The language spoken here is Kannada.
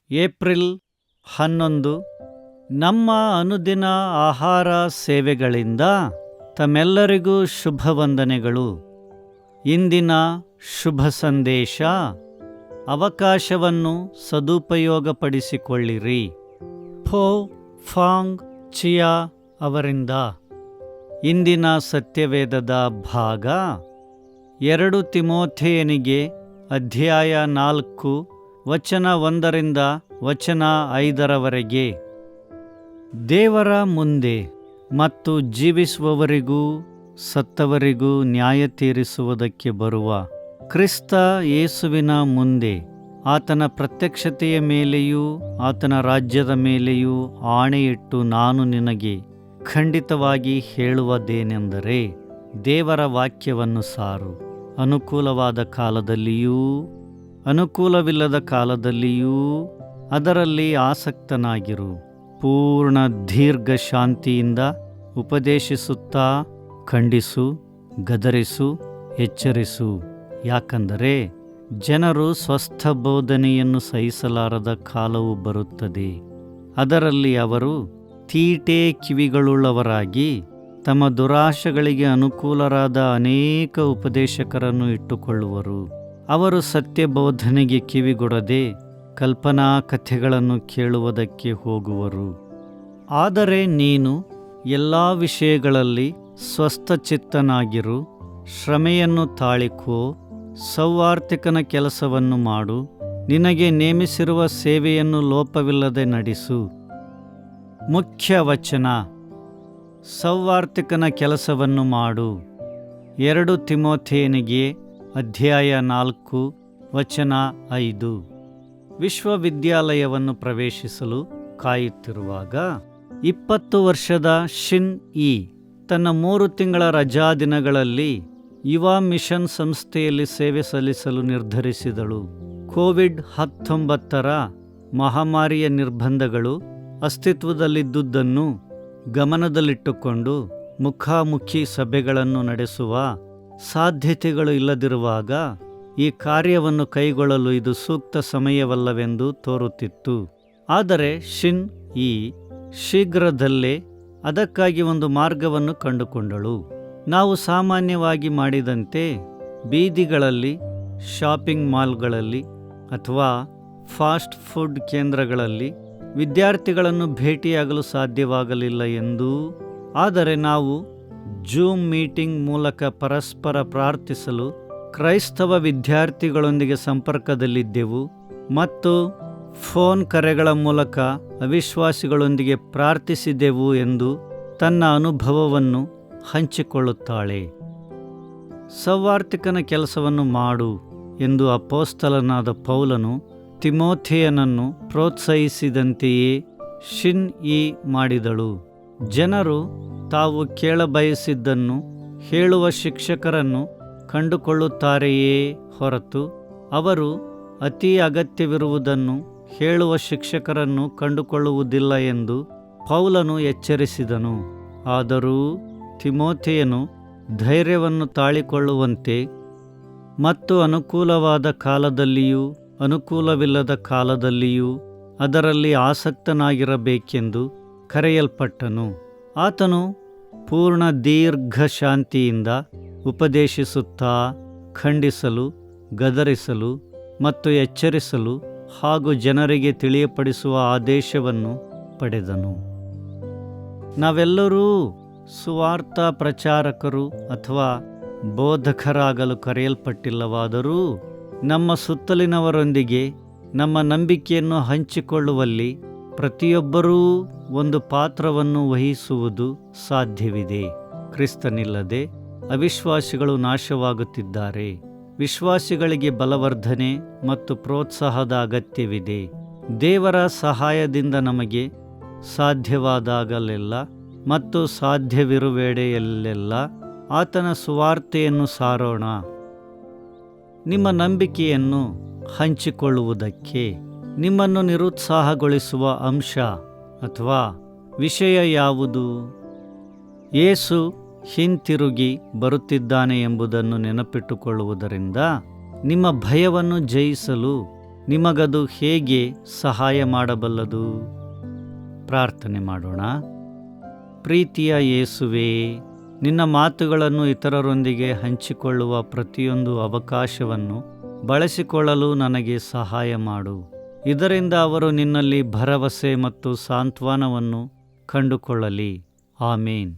ಏಪ್ರಿಲ್ 11 ನಮ್ಮ ಅನುದಿನ ಆಹಾರ ಸೇವೆಗಳಿಂದ ತಮ್ಮೆಲ್ಲರಿಗೂ ಶುಭವಂದನೆಗಳು. ಇಂದಿನ ಶುಭ ಸಂದೇಶ, ಅವಕಾಶವನ್ನು ಸದುಪಯೋಗಪಡಿಸಿಕೊಳ್ಳಿರಿ. ಫೋ ಫಾಂಗ್ ಚಿಯಾ ಅವರಿಂದ. ಇಂದಿನ ಸತ್ಯವೇದದ ಭಾಗ 2 ತಿಮೋಥೆಯನಿಗೆ ಅಧ್ಯಾಯ 4 ವಚನ 1ರಿಂದ ವಚನ 5ರವರೆಗೆ. ದೇವರ ಮುಂದೆ ಮತ್ತು ಜೀವಿಸುವವರಿಗೂ ಸತ್ತವರಿಗೂ ನ್ಯಾಯ ತೀರಿಸುವುದಕ್ಕೆ ಬರುವ ಕ್ರಿಸ್ತ ಯೇಸುವಿನ ಮುಂದೆ ಆತನ ಪ್ರತ್ಯಕ್ಷತೆಯ ಮೇಲೆಯೂ ಆತನ ರಾಜ್ಯದ ಮೇಲೆಯೂ ಆಣೆಯಿಟ್ಟು ನಾನು ನಿನಗೆ ಖಂಡಿತವಾಗಿ ಹೇಳುವುದೇನೆಂದರೆ, ದೇವರ ವಾಕ್ಯವನ್ನು ಸಾರು. ಅನುಕೂಲವಾದ ಕಾಲದಲ್ಲಿಯೂ ಅನುಕೂಲವಿಲ್ಲದ ಕಾಲದಲ್ಲಿಯೂ ಅದರಲ್ಲಿ ಆಸಕ್ತನಾಗಿರು. ಪೂರ್ಣ ದೀರ್ಘ ಶಾಂತಿಯಿಂದ ಉಪದೇಶಿಸುತ್ತಾ ಖಂಡಿಸು, ಗದರಿಸು, ಎಚ್ಚರಿಸು. ಯಾಕಂದರೆ ಜನರು ಸ್ವಸ್ಥ ಬೋಧನೆಯನ್ನು ಸಹಿಸಲಾರದ ಕಾಲವು ಬರುತ್ತದೆ. ಅದರಲ್ಲಿ ಅವರು ತೀಟೆ ಕಿವಿಗಳುಳ್ಳವರಾಗಿ ತಮ್ಮ ದುರಾಶೆಗಳಿಗೆ ಅನುಕೂಲರಾದ ಅನೇಕ ಉಪದೇಶಕರನ್ನು ಇಟ್ಟುಕೊಳ್ಳುವರು. ಅವರು ಸತ್ಯ ಬೋಧನೆಗೆ ಕಿವಿಗೊಡದೆ ಕಲ್ಪನಾ ಕಥೆಗಳನ್ನು ಕೇಳುವುದಕ್ಕೆ ಹೋಗುವರು. ಆದರೆ ನೀನು ಎಲ್ಲ ವಿಷಯಗಳಲ್ಲಿ ಸ್ವಸ್ಥಚಿತ್ತನಾಗಿರು, ಶ್ರಮೆಯನ್ನು ತಾಳಿಕೋ, ಸೌವಾರ್ತಿಕನ ಕೆಲಸವನ್ನು ಮಾಡು, ನಿನಗೆ ನೇಮಿಸಿರುವ ಸೇವೆಯನ್ನು ಲೋಪವಿಲ್ಲದೆ ನಡೆಸು. ಮುಖ್ಯ ವಚನ, ಸೌವಾರ್ತಿಕನ ಕೆಲಸವನ್ನು ಮಾಡು. 2 ತಿಮೋಥೆಯನಿಗೆ ಅಧ್ಯಾಯ 4 ವಚನ 5. ವಿಶ್ವವಿದ್ಯಾಲಯವನ್ನು ಪ್ರವೇಶಿಸಲು ಕಾಯುತ್ತಿರುವಾಗ 20 ವರ್ಷದ ಶಿನ್ ಇ ತನ್ನ 3 ತಿಂಗಳ ರಜಾ ದಿನಗಳಲ್ಲಿ ಯುವ ಮಿಷನ್ ಸಂಸ್ಥೆಯಲ್ಲಿ ಸೇವೆ ಸಲ್ಲಿಸಲು ನಿರ್ಧರಿಸಿದಳು. ಕೋವಿಡ್-19 ಮಹಾಮಾರಿಯ ನಿರ್ಬಂಧಗಳು ಅಸ್ತಿತ್ವದಲ್ಲಿದ್ದುದನ್ನು ಗಮನದಲ್ಲಿಟ್ಟುಕೊಂಡು ಮುಖಾಮುಖಿ ಸಭೆಗಳನ್ನು ನಡೆಸುವ ಸಾಧ್ಯತೆಗಳು ಇಲ್ಲದಿರುವಾಗ ಈ ಕಾರ್ಯವನ್ನು ಕೈಗೊಳ್ಳಲು ಇದು ಸೂಕ್ತ ಸಮಯವಲ್ಲವೆಂದು ತೋರುತ್ತಿತ್ತು. ಆದರೆ ಶಿನ್ ಇ ಶೀಘ್ರದಲ್ಲೇ ಅದಕ್ಕಾಗಿ ಒಂದು ಮಾರ್ಗವನ್ನು ಕಂಡುಕೊಂಡಳು. ನಾವು ಸಾಮಾನ್ಯವಾಗಿ ಮಾಡಿದಂತೆ ಬೀದಿಗಳಲ್ಲಿ, ಶಾಪಿಂಗ್ ಮಾಲ್ಗಳಲ್ಲಿ ಅಥವಾ ಫಾಸ್ಟ್ ಫುಡ್ ಕೇಂದ್ರಗಳಲ್ಲಿ ವಿದ್ಯಾರ್ಥಿಗಳನ್ನು ಭೇಟಿಯಾಗಲು ಸಾಧ್ಯವಾಗಲಿಲ್ಲ ಎಂದೂ, ಆದರೆ ನಾವು ಜೂಮ್ ಮೀಟಿಂಗ್ ಮೂಲಕ ಪರಸ್ಪರ ಪ್ರಾರ್ಥಿಸಲು ಕ್ರೈಸ್ತವ ವಿದ್ಯಾರ್ಥಿಗಳೊಂದಿಗೆ ಸಂಪರ್ಕದಲ್ಲಿದ್ದೆವು ಮತ್ತು ಫೋನ್ ಕರೆಗಳ ಮೂಲಕ ಅವಿಶ್ವಾಸಿಗಳೊಂದಿಗೆ ಪ್ರಾರ್ಥಿಸಿದೆವು ಎಂದು ತನ್ನ ಅನುಭವವನ್ನು ಹಂಚಿಕೊಳ್ಳುತ್ತಾಳೆ. ಸೌವಾರ್ತಿಕನ ಕೆಲಸವನ್ನು ಮಾಡು ಎಂದು ಅಪೊಸ್ತಲನಾದ ಪೌಲನು ತಿಮೋಥೆಯನನ್ನು ಪ್ರೋತ್ಸಾಹಿಸಿದಂತೆಯೇ ಶಿನ್ ಇ ಮಾಡಿದಳು. ಜನರು ತಾವು ಕೇಳಬಯಸಿದ್ದನ್ನು ಹೇಳುವ ಶಿಕ್ಷಕರನ್ನು ಕಂಡುಕೊಳ್ಳುತ್ತಾರೆಯೇ ಹೊರತು ಅವರು ಅತಿ ಅಗತ್ಯವಿರುವುದನ್ನು ಹೇಳುವ ಶಿಕ್ಷಕರನ್ನು ಕಂಡುಕೊಳ್ಳುವುದಿಲ್ಲ ಎಂದು ಪೌಲನು ಎಚ್ಚರಿಸಿದನು. ಆದರೂ ತಿಮೋಥೆಯನು ಧೈರ್ಯವನ್ನು ತಾಳಿಕೊಳ್ಳುವಂತೆ ಮತ್ತು ಅನುಕೂಲವಾದ ಕಾಲದಲ್ಲಿಯೂ ಅನುಕೂಲವಿಲ್ಲದ ಕಾಲದಲ್ಲಿಯೂ ಅದರಲ್ಲಿ ಆಸಕ್ತನಾಗಿರಬೇಕೆಂದು ಕರೆಯಲ್ಪಟ್ಟನು. ಆತನು ಪೂರ್ಣ ದೀರ್ಘ ಶಾಂತಿಯಿಂದ ಉಪದೇಶಿಸುತ್ತಾ ಖಂಡಿಸಲು, ಗದರಿಸಲು ಮತ್ತು ಎಚ್ಚರಿಸಲು ಹಾಗೂ ಜನರಿಗೆ ತಿಳಿಯಪಡಿಸುವ ಆದೇಶವನ್ನು ಪಡೆದನು. ನಾವೆಲ್ಲರೂ ಸುವಾರ್ಥ ಪ್ರಚಾರಕರು ಅಥವಾ ಬೋಧಕರಾಗಲು ಕರೆಯಲ್ಪಟ್ಟಿಲ್ಲವಾದರೂ ನಮ್ಮ ಸುತ್ತಲಿನವರೊಂದಿಗೆ ನಮ್ಮ ನಂಬಿಕೆಯನ್ನು ಹಂಚಿಕೊಳ್ಳುವಲ್ಲಿ ಪ್ರತಿಯೊಬ್ಬರೂ ಒಂದು ಪಾತ್ರವನ್ನು ವಹಿಸುವುದು ಸಾಧ್ಯವಿದೆ. ಕ್ರಿಸ್ತನಿಲ್ಲದೆ ಅವಿಶ್ವಾಸಿಗಳು ನಾಶವಾಗುತ್ತಿದ್ದಾರೆ. ವಿಶ್ವಾಸಿಗಳಿಗೆ ಬಲವರ್ಧನೆ ಮತ್ತು ಪ್ರೋತ್ಸಾಹದ ಅಗತ್ಯವಿದೆ. ದೇವರ ಸಹಾಯದಿಂದ ನಮಗೆ ಸಾಧ್ಯವಾದಾಗಲೆಲ್ಲ ಮತ್ತು ಸಾಧ್ಯವಿರುವೆಡೆಯಲ್ಲೆಲ್ಲ ಆತನ ಸುವಾರ್ತೆಯನ್ನು ಸಾರೋಣ. ನಿಮ್ಮ ನಂಬಿಕೆಯನ್ನು ಹಂಚಿಕೊಳ್ಳುವುದಕ್ಕೆ ನಿಮ್ಮನ್ನು ನಿರುತ್ಸಾಹಗೊಳಿಸುವ ಅಂಶ ಅಥವಾ ವಿಷಯ ಯಾವುದು? ಯೇಸು ಹಿಂತಿರುಗಿ ಬರುತ್ತಿದ್ದಾನೆ ಎಂಬುದನ್ನು ನೆನಪಿಟ್ಟುಕೊಳ್ಳುವುದರಿಂದ ನಿಮ್ಮ ಭಯವನ್ನು ಜಯಿಸಲು ನಿಮಗದು ಹೇಗೆ ಸಹಾಯ ಮಾಡಬಲ್ಲದು? ಪ್ರಾರ್ಥನೆ ಮಾಡೋಣ. ಪ್ರೀತಿಯ ಯೇಸುವೇ, ನಿನ್ನ ಮಾತುಗಳನ್ನು ಇತರರೊಂದಿಗೆ ಹಂಚಿಕೊಳ್ಳುವ ಪ್ರತಿಯೊಂದು ಅವಕಾಶವನ್ನು ಬಳಸಿಕೊಳ್ಳಲು ನನಗೆ ಸಹಾಯ ಮಾಡು. ಇದರಿಂದ ಅವರು ನಿನ್ನಲ್ಲಿ ಭರವಸೆ ಮತ್ತು ಸಾಂತ್ವನವನ್ನು ಕಂಡುಕೊಳ್ಳಲಿ. ಆಮೇನ್.